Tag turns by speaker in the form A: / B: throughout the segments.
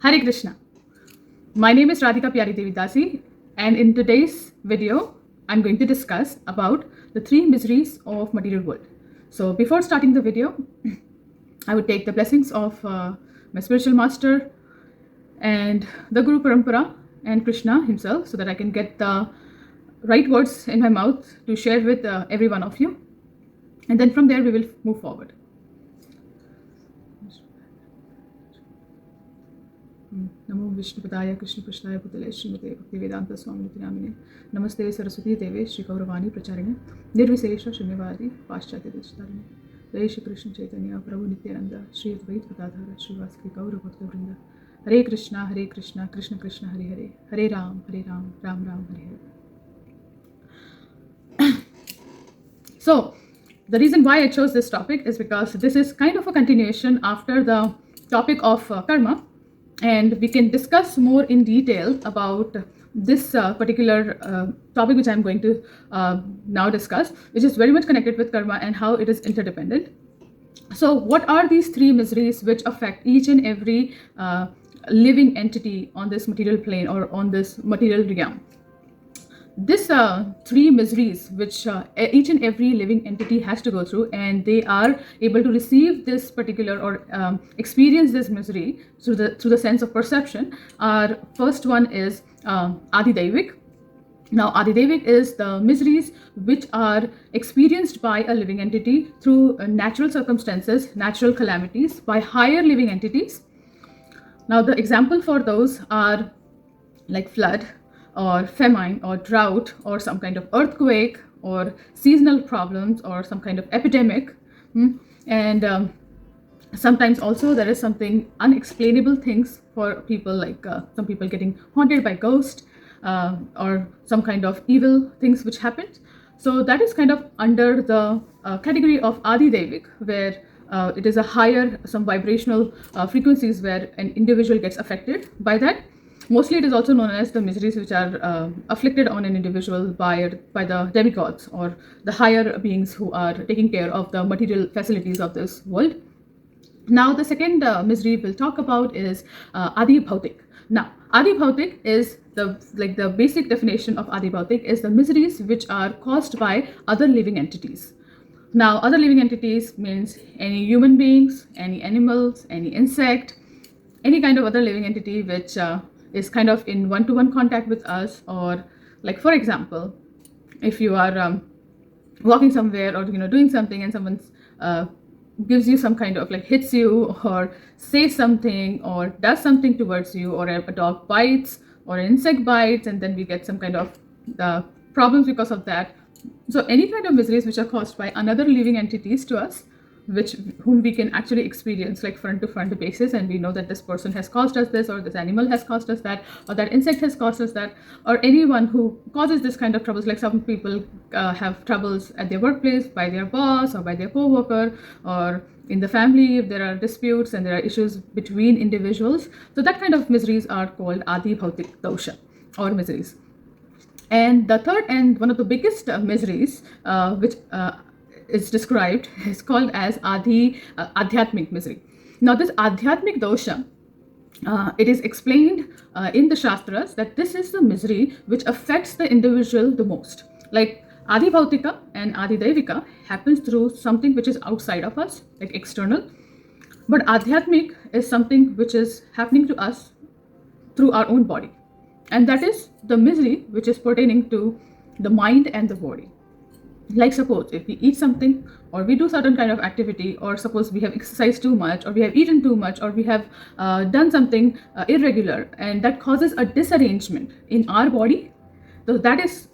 A: Hare Krishna. My name is Radhika Pyari Devi Dasi, and in today's video, I'm going to discuss about the three miseries of material world. So before starting the video, I would take the blessings of my spiritual master and the Guru Parampara and Krishna himself, so that I can get the right words in my mouth to share with every one of you. And then from there, we will move forward. नमो विष्णुपदाय कृष्णपृष्ठाय पुतले श्रीमते भक्तिवेदांत स्वामिनिति नामिने नमस्ते सरस्वती देवे श्री गौरवाणी प्रचारिणे निर्विशेष शून्यवादी पाश्चात्य देशतारिणे जय श्री कृष्ण चैतन्य प्रभु नित्यानंद श्री अद्वैत गदाधर श्रीवासवी गौर भक्तवृंद हरे Krishna Krishna Krishna Hare Hare Hare Ram Ram Ram Hare Hare. So the reason why I chose this topic is because this is kind of a continuation after the topic of karma. And we can discuss more in detail about this particular topic which I'm going to now discuss, which is very much connected with karma and how it is interdependent. So what are these three miseries which affect each and every living entity on this material plane or on this material realm? This three miseries which each and every living entity has to go through, and they are able to receive this particular or experience this misery through the sense of perception. Our first one is Adidevik. Now, Adidevik is the miseries which are experienced by a living entity through natural circumstances, natural calamities, by higher living entities. Now, the example for those are like flood, or famine, or drought, or some kind of earthquake, or seasonal problems, or some kind of epidemic. And sometimes also there is something unexplainable things for people, like some people getting haunted by ghosts, or some kind of evil things which happened. So that is kind of under the category of Adidevik, where it is a higher, some vibrational frequencies where an individual gets affected by that. Mostly it is also known as the miseries which are afflicted on an individual by the demigods or the higher beings who are taking care of the material facilities of this world. Now the second misery we'll talk about is Adi Bhautik. Now Adi Bhautik is the basic definition of Adi Bhautik is the miseries which are caused by other living entities. Now other living entities means any human beings, any animals, any insect, any kind of other living entity which is kind of in one-to-one contact with us. Or like, for example, if you are walking somewhere or doing something and someone gives you some kind of like hits you or says something or does something towards you, or a dog bites or an insect bites, and then we get some kind of problems because of that. So any kind of miseries which are caused by another living entities to us, whom we can actually experience like front to front basis, and we know that this person has caused us this, or this animal has caused us that, or that insect has caused us that, or anyone who causes this kind of troubles. Like some people have troubles at their workplace by their boss or by their co-worker, or in the family if there are disputes and there are issues between individuals. So that kind of miseries are called Adi Bhautik Dosha or miseries. And the third and one of the biggest miseries which is described is called as Adhyatmik misery. Now this Adhyatmik dosha, it is explained in the Shastras that this is the misery which affects the individual the most. Like Adi Bhautika and Adi Devika happens through something which is outside of us, like external. But Adhyatmik is something which is happening to us through our own body. And that is the misery which is pertaining to the mind and the body. Like suppose if we eat something, or we do certain kind of activity, or suppose we have exercised too much, or we have eaten too much, or we have done something irregular, and that causes a disarrangement in our body. So that is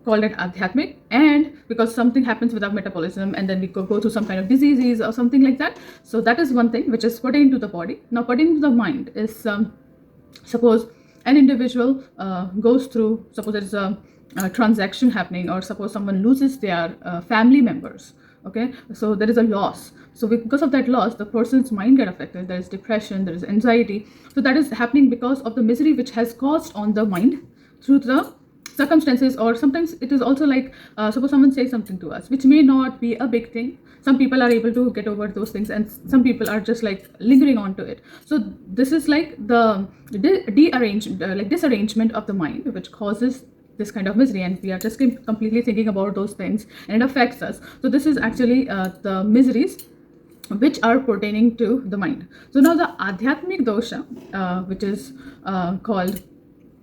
A: called an Adhyatmik. And because something happens with our metabolism, and then we go through some kind of diseases or something like that. So that is one thing which is pertaining to the body. Now pertaining to the mind is suppose an individual goes through, suppose there is a transaction happening, or suppose someone loses their family members. Okay, so there is a loss. So because of that loss, the person's mind get affected. There is depression, there is anxiety. So that is happening because of the misery which has caused on the mind through the circumstances. Or sometimes it is also like suppose someone says something to us which may not be a big thing, Some people are able to get over those things, and some people are just like lingering on to it. So this is like the disarrangement of the mind, which causes this kind of misery, and we are just completely thinking about those things, and it affects us. So this is actually the miseries which are pertaining to the mind. So now the adhyatmic dosha, which is called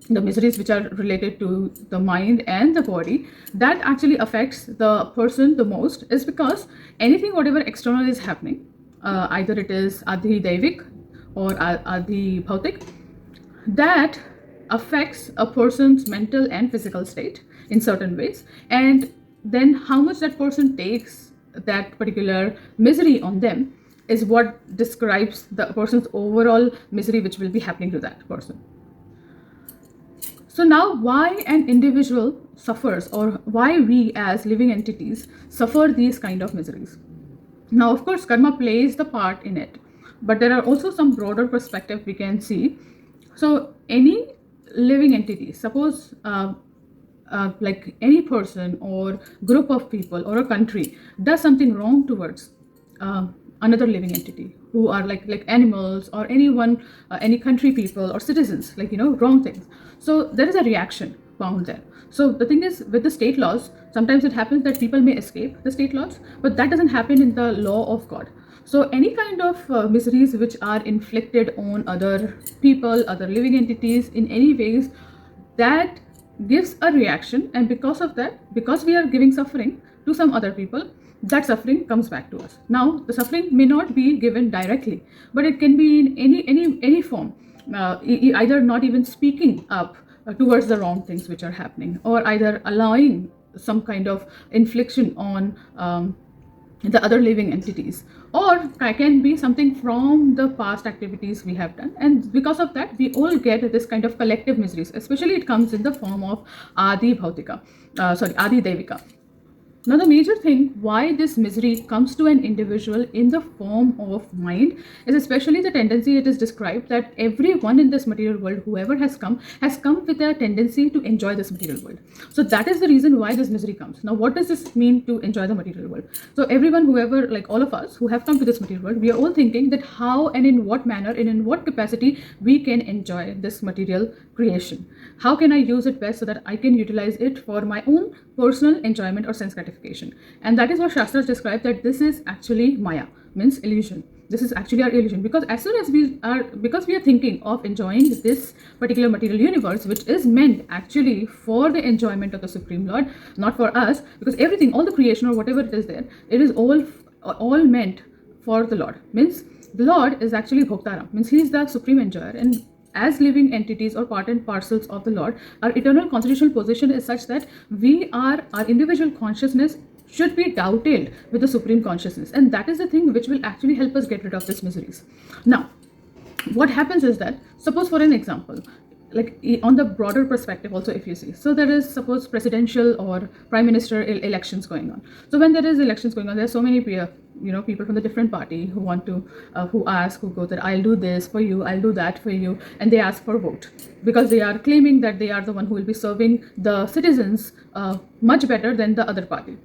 A: the miseries which are related to the mind and the body, that actually affects the person the most, is because anything whatever external is happening, either it is adi devik or adi bhautik, that affects a person's mental and physical state in certain ways, and then how much that person takes that particular misery on them is what describes the person's overall misery which will be happening to that person. So now, why an individual suffers, or why we as living entities suffer these kind of miseries? Now, of course, karma plays the part in it, but there are also some broader perspective we can see. So any living entity, suppose like any person or group of people or a country does something wrong towards another living entity, who are like animals or anyone, any country people or citizens, like wrong things. So there is a reaction found there. So the thing is, with the state laws, sometimes it happens that people may escape the state laws, but that doesn't happen in the law of God. So any kind of miseries which are inflicted on other people, other living entities in any ways, that gives a reaction, and because of that, because we are giving suffering to some other people, that suffering comes back to us. Now the suffering may not be given directly, but it can be in any form, either not even speaking up towards the wrong things which are happening, or either allowing some kind of infliction on the other living entities, or can be something from the past activities we have done, and because of that we all get this kind of collective miseries. Especially it comes in the form of adi devika. Now the major thing why this misery comes to an individual in the form of mind is especially the tendency it is described that everyone in this material world, whoever has come with a tendency to enjoy this material world. So that is the reason why this misery comes. Now what does this mean, to enjoy the material world? So everyone, whoever, like all of us who have come to this material world, we are all thinking that how and in what manner and in what capacity we can enjoy this material creation. How can I use it best so that I can utilize it for my own personal enjoyment or sense gratification? And that is what Shastras describe, that this is actually Maya, means illusion. This is actually our illusion, because as soon as we are thinking of enjoying this particular material universe, which is meant actually for the enjoyment of the Supreme Lord, not for us, because everything, all the creation or whatever it is there, it is all meant for the Lord. Means the Lord is actually Bhoktaram, means he is the supreme enjoyer, and as living entities or part and parcels of the Lord, our eternal constitutional position is such that our individual consciousness should be dovetailed with the supreme consciousness, and that is the thing which will actually help us get rid of these miseries. Now what happens is that, suppose for an example, like on the broader perspective also, if you see, so there is, suppose, presidential or prime minister elections going on. So when there is elections going on, there are so many people from the different party who want to who go that I'll do this for you, I'll do that for you, and they ask for a vote, because they are claiming that they are the one who will be serving the citizens much better than the other party.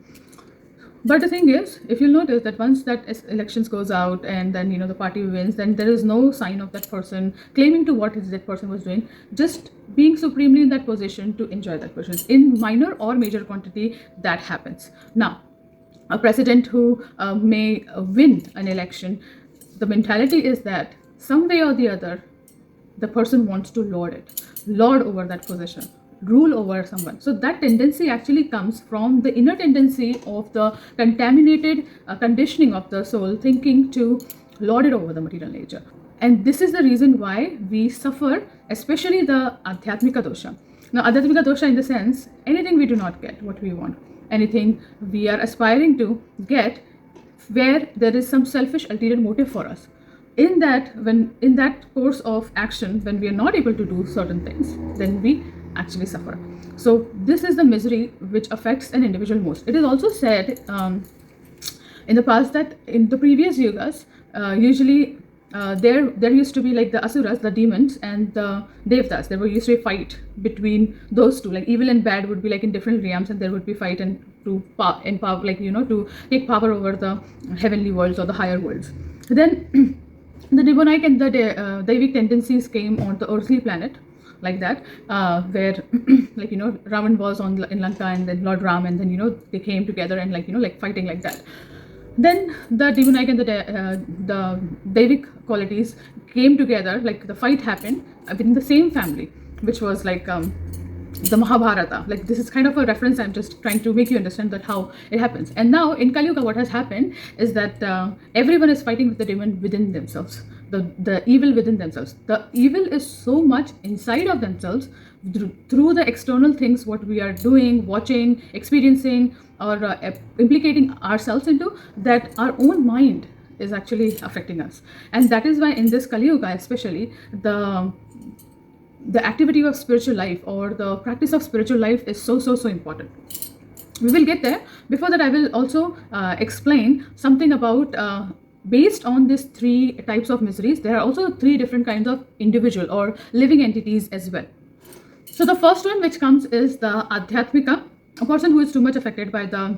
A: But the thing is, if you'll notice that once that elections goes out and then the party wins, then there is no sign of that person claiming to what that person was doing, just being supremely in that position to enjoy that person. In minor or major quantity, that happens. Now a president who may win an election, the mentality is that some way or the other the person wants to lord over that position, rule over someone. So that tendency actually comes from the inner tendency of the contaminated conditioning of the soul, thinking to lord it over the material nature. And this is the reason why we suffer, especially the adhyatmika dosha. Now adhyatmika dosha, in the sense, anything we do not get what we want, anything we are aspiring to get, where there is some selfish ulterior motive for us, in that course of action, when we are not able to do certain things, then we actually suffer. So this is the misery which affects an individual most. It is also said in the past that in the previous yugas, usually there used to be like the asuras, the demons, and the devtas. There used to be a fight between those two, like evil and bad would be like in different realms, and there would be fight and to empower, like, to take power over the heavenly worlds or the higher worlds. Then the demonic and the Devic tendencies came on the earthly planet, like that, where like, Ravan was in Lanka, and then Lord Ram, and then they came together and like fighting like that. Then the demonic and the Devic qualities came together, like the fight happened within the same family, which was like the Mahabharata. Like, this is kind of a reference. I'm just trying to make you understand that how it happens. And now in Kali Yuga, what has happened is that everyone is fighting with the demon within themselves, the evil within themselves. The evil is so much inside of themselves through the external things what we are doing, watching, experiencing, or implicating ourselves into, that our own mind is actually affecting us. And that is why in this Kali Yuga especially, the activity of spiritual life or the practice of spiritual life is so important. We will get there. Before that, I will also explain something about based on these three types of miseries, there are also three different kinds of individual or living entities as well. So the first one which comes is the Adhyatmika. A person who is too much affected by the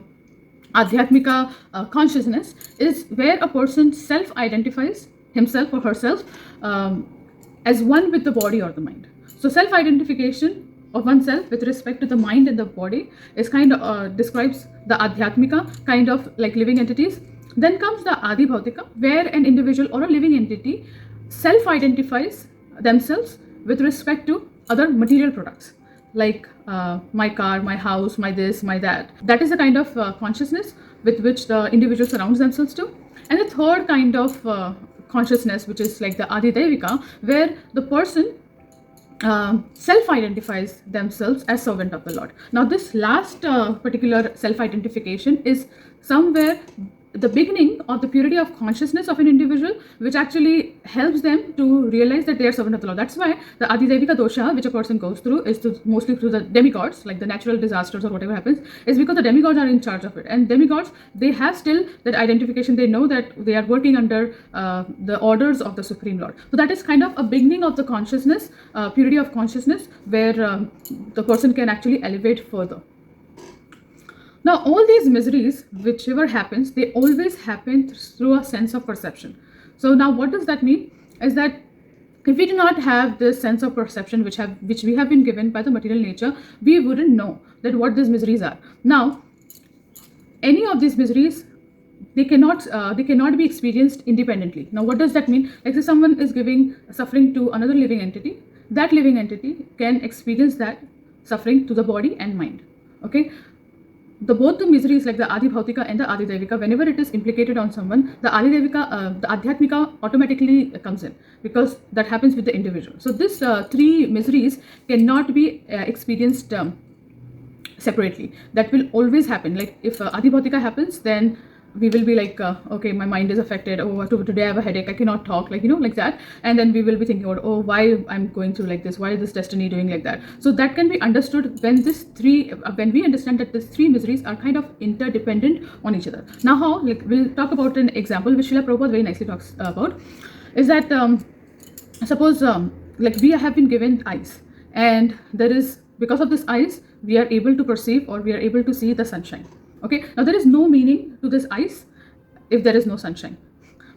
A: Adhyatmika consciousness is where a person self-identifies himself or herself as one with the body or the mind. So self-identification of oneself with respect to the mind and the body is kind of describes the Adhyatmika kind of like living entities. Then comes the Adi Bhautika, where an individual or a living entity self-identifies themselves with respect to other material products, like my car, my house, my this, my that. That is the kind of consciousness with which the individual surrounds themselves to. And the third kind of consciousness, which is like the Adi Devika, where the person self-identifies themselves as servant of the Lord. Now this last particular self-identification is somewhere the beginning of the purity of consciousness of an individual, which actually helps them to realize that they are servant of the Lord. That's why the Adidevika dosha, which a person goes through, is mostly through the demigods, like the natural disasters or whatever happens, is because the demigods are in charge of it. And demigods, they have still that identification. They know that they are working under the orders of the Supreme Lord. So that is kind of a beginning of the consciousness, purity of consciousness, where the person can actually elevate further. Now, all these miseries, whichever happens, they always happen through a sense of perception. So now what does that mean? Is that if we do not have this sense of perception which we have been given by the material nature, we wouldn't know that what these miseries are. Now, any of these miseries, they cannot be experienced independently. Now, what does that mean? Like, if someone is giving suffering to another living entity, that living entity can experience that suffering to the body and mind. Okay. Both the miseries, like the Adi Bhautika and the Adi Devika, whenever it is implicated on someone, the Adi Devika, the Adhyatmika automatically comes in, because that happens with the individual. So this three miseries cannot be experienced separately. That will always happen. Like, if Adi Bhautika happens, then we will be like, okay, my mind is affected. Oh, today I have a headache. I cannot talk. Like, like that. And then we will be thinking about, oh, why I'm going through like this? Why is this destiny doing like that? So that can be understood when when we understand that these three miseries are kind of interdependent on each other. Now, how? Like, we'll talk about an example which Srila Prabhupada very nicely talks about. Is that suppose like we have been given eyes, and there is, because of this eyes, we are able to perceive or we are able to see the sunshine. Okay, now there is no meaning to this eyes if there is no sunshine,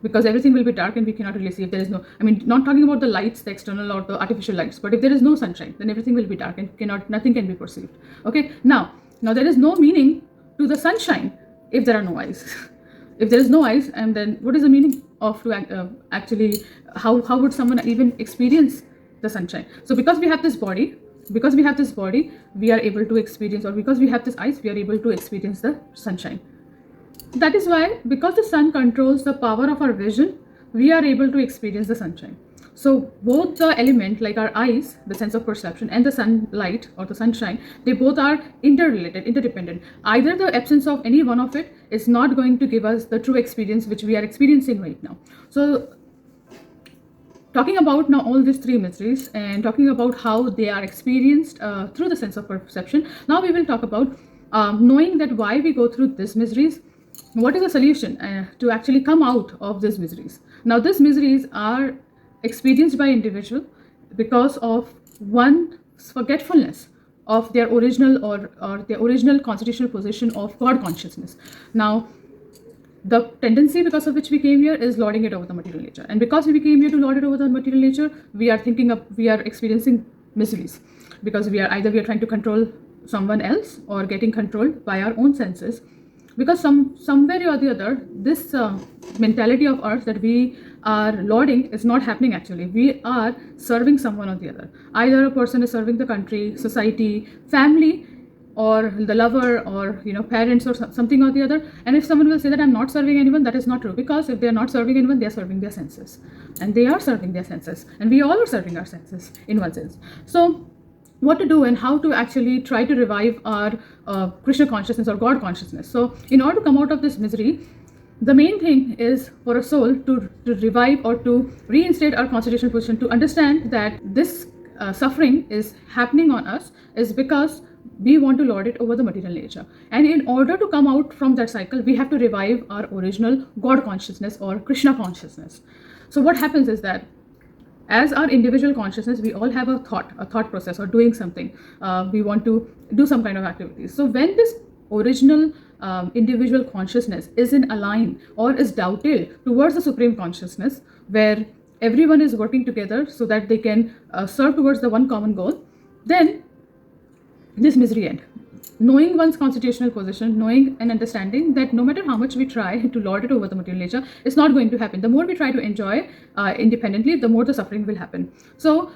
A: because everything will be dark and we cannot really see if there is no, I mean, not talking about the lights, the external or the artificial lights, but if there is no sunshine, then everything will be dark and nothing can be perceived. Okay, now there is no meaning to the sunshine if there are no eyes. If there is no eyes, and then what is the meaning of actually, how would someone even experience the sunshine? So because we have this body, we are able to experience, or because we have this eyes, we are able to experience the sunshine. That is why, because the sun controls the power of our vision, we are able to experience the sunshine. So both the element, like our eyes, the sense of perception, and the sunlight or the sunshine, they both are interrelated, interdependent. Either the absence of any one of it is not going to give us the true experience which we are experiencing right now. So talking about now all these three miseries and talking about how they are experienced through the sense of perception, now we will talk about knowing that why we go through these miseries, what is the solution to actually come out of these miseries. Now these miseries are experienced by individual because of one's forgetfulness of their original or their original constitutional position of God consciousness. Now, the tendency because of which we came here is lording it over the material nature, and because we came here to lord it over the material nature, we are experiencing miseries, because we are trying to control someone else or getting controlled by our own senses, because somewhere or the other this mentality of ours that we are lording is not happening. Actually, we are serving someone or the other. Either a person is serving the country, society, family, or the lover, or parents, or something or the other. And if someone will say that I'm not serving anyone, that is not true, because if they are not serving anyone, they are serving their senses, and they are serving their senses, and we all are serving our senses in one sense. So what to do and how to actually try to revive our Krishna consciousness or God consciousness. So in order to come out of this misery, the main thing is for a soul to revive or to reinstate our constitutional position, to understand that this suffering is happening on us is because we want to lord it over the material nature. And in order to come out from that cycle, we have to revive our original God consciousness or Krishna consciousness. So what happens is that as our individual consciousness, we all have a thought process or doing something. We want to do some kind of activity. So when this original individual consciousness is in align or is doubted towards the supreme consciousness, where everyone is working together so that they can serve towards the one common goal, then this misery end. Knowing one's constitutional position, knowing and understanding that no matter how much we try to lord it over the material nature, it's not going to happen. The more we try to enjoy independently, the more the suffering will happen. So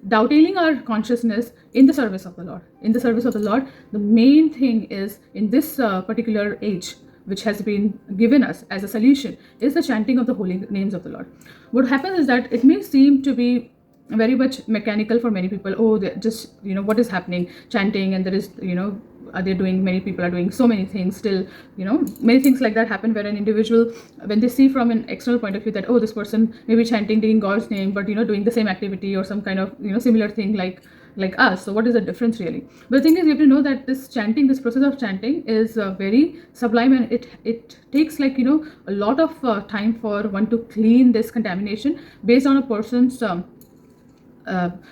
A: doubting our consciousness in the service of the Lord. In the service of the Lord, the main thing is in this particular age, which has been given us as a solution, is the chanting of the holy names of the Lord. What happens is that it may seem to be very much mechanical for many people. Oh, just what is happening, chanting, and there is many people are doing so many things still. Many things like that happen, where an individual, when they see from an external point of view that, oh, this person may be chanting, taking God's name, but doing the same activity or some kind of similar thing like us. So what is the difference really? But the thing is, you have to know that this chanting, this process of chanting is very sublime, and it takes a lot of time for one to clean this contamination based on a person's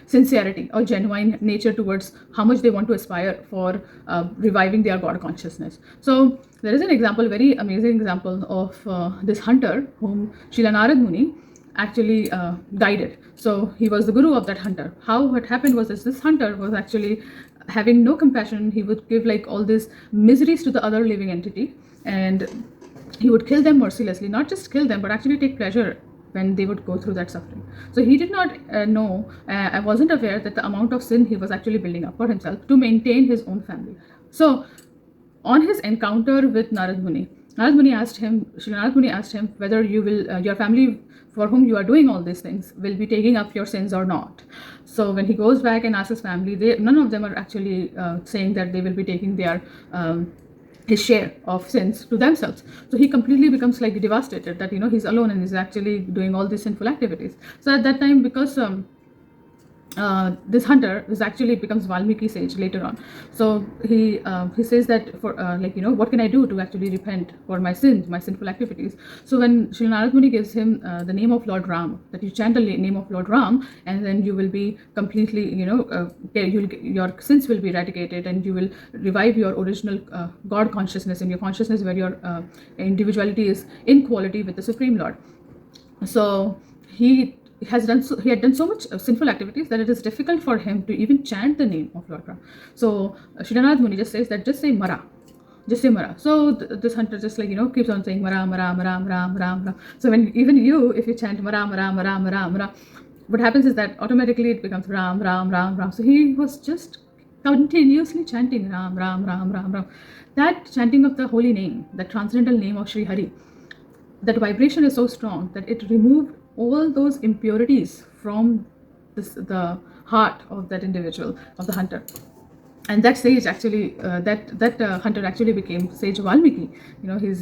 A: sincerity or genuine nature towards how much they want to aspire for reviving their God consciousness. So there is an example, very amazing example of this hunter whom Srila Narad Muni actually guided. So he was the guru of that hunter. How what happened was this hunter was actually having no compassion. He would give all these miseries to the other living entity, and he would kill them mercilessly. Not just kill them, but actually take pleasure when they would go through that suffering. So he did not know, I wasn't aware that the amount of sin he was actually building up for himself to maintain his own family. So on his encounter with Narad Muni asked him whether you will, your family for whom you are doing all these things will be taking up your sins or not. So when he goes back and asks his family, none of them are actually saying that they will be taking their his share of sins to themselves. So he completely becomes devastated that he's alone and is actually doing all these sinful activities. So at that time, because this hunter actually becomes Valmiki sage later on. So he says that for what can I do to actually repent for my sins, my sinful activities. So when Srila Narad Muni gives him the name of Lord Ram, that you chant the name of Lord Ram, and then you will be completely your sins will be eradicated, and you will revive your original God consciousness and your consciousness where your individuality is in quality with the Supreme Lord. So he had done so much sinful activities that it is difficult for him to even chant the name of Lord Ram. So Srila Narad Muni just says that just say Mara. So this hunter just keeps on saying Mara, Mara, Mara, Mara, Mara, Mara. So when even if you chant Mara, Mara, Mara, Mara, Mara, what happens is that automatically it becomes Ram, Ram, Ram, Ram. So he was just continuously chanting Ram, Ram, Ram, Ram, Ram. That chanting of the holy name, the transcendental name of Sri Hari, that vibration is so strong that it removed all those impurities from the heart of that individual, of the hunter. And that sage actually, that hunter actually became Sage Valmiki.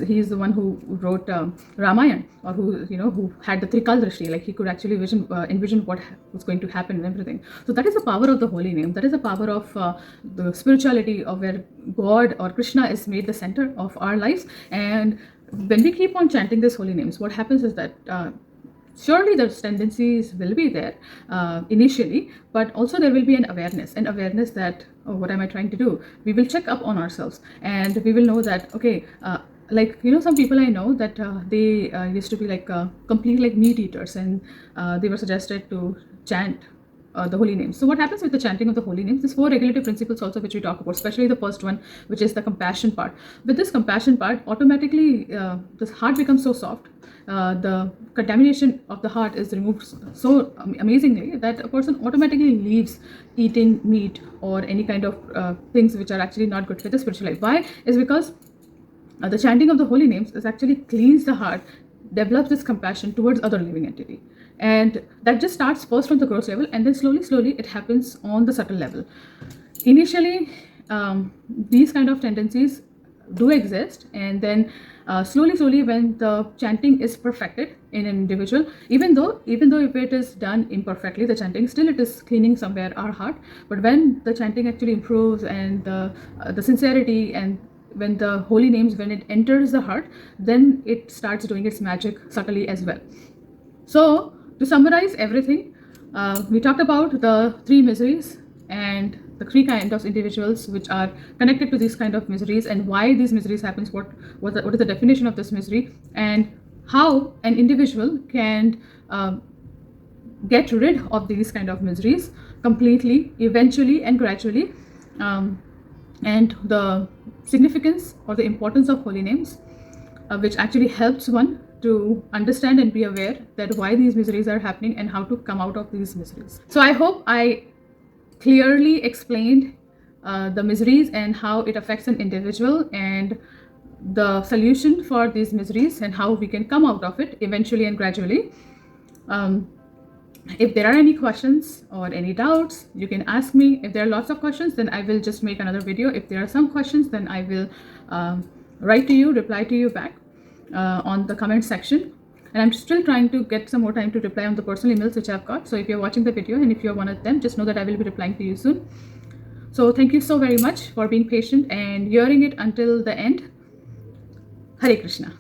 A: He's the one who wrote Ramayana, or who had the Trikaldrashti, he could actually envision what was going to happen and everything. So that is the power of the holy name. That is the power of the spirituality, of where God or Krishna is made the center of our lives. And when we keep on chanting these holy names, what happens is that surely those tendencies will be there initially, but also there will be an awareness that, oh, what am I trying to do? We will check up on ourselves, and we will know that, okay, like, some people I know that they used to be like complete like meat eaters, and they were suggested to chant the holy names. So what happens with the chanting of the holy names? There's 4 regulative principles also which we talk about, especially the first one, which is the compassion part. With this compassion part, automatically the heart becomes so soft. The contamination of the heart is removed so amazingly that a person automatically leaves eating meat or any kind of things which are actually not good for the spiritual life. Why? Is because the chanting of the holy names is actually cleans the heart, develops this compassion towards other living entity, and that just starts first from the gross level, and then slowly it happens on the subtle level. Initially, these kind of tendencies do exist, and then slowly when the chanting is perfected in an individual, even though if it is done imperfectly, the chanting, still it is cleaning somewhere our heart. But when the chanting actually improves, and the sincerity, and when the holy names, when it enters the heart, then it starts doing its magic subtly as well. So to summarize everything, we talked about the 3 miseries and the 3 kind of individuals which are connected to these kind of miseries, and why these miseries happens, what is the definition of this misery, and how an individual can get rid of these kind of miseries completely, eventually and gradually, and the significance or the importance of holy names, which actually helps one to understand and be aware that why these miseries are happening and how to come out of these miseries. So I hope I clearly explained the miseries and how it affects an individual, and the solution for these miseries, and how we can come out of it eventually and gradually. If there are any questions or any doubts, you can ask me. If there are lots of questions, then I will just make another video. If there are some questions, then I will write to you, reply to you back on the comment section. And I'm still trying to get some more time to reply on the personal emails which I've got. So if you're watching the video and if you're one of them, just know that I will be replying to you soon. So thank you so very much for being patient and hearing it until the end. Hare Krishna.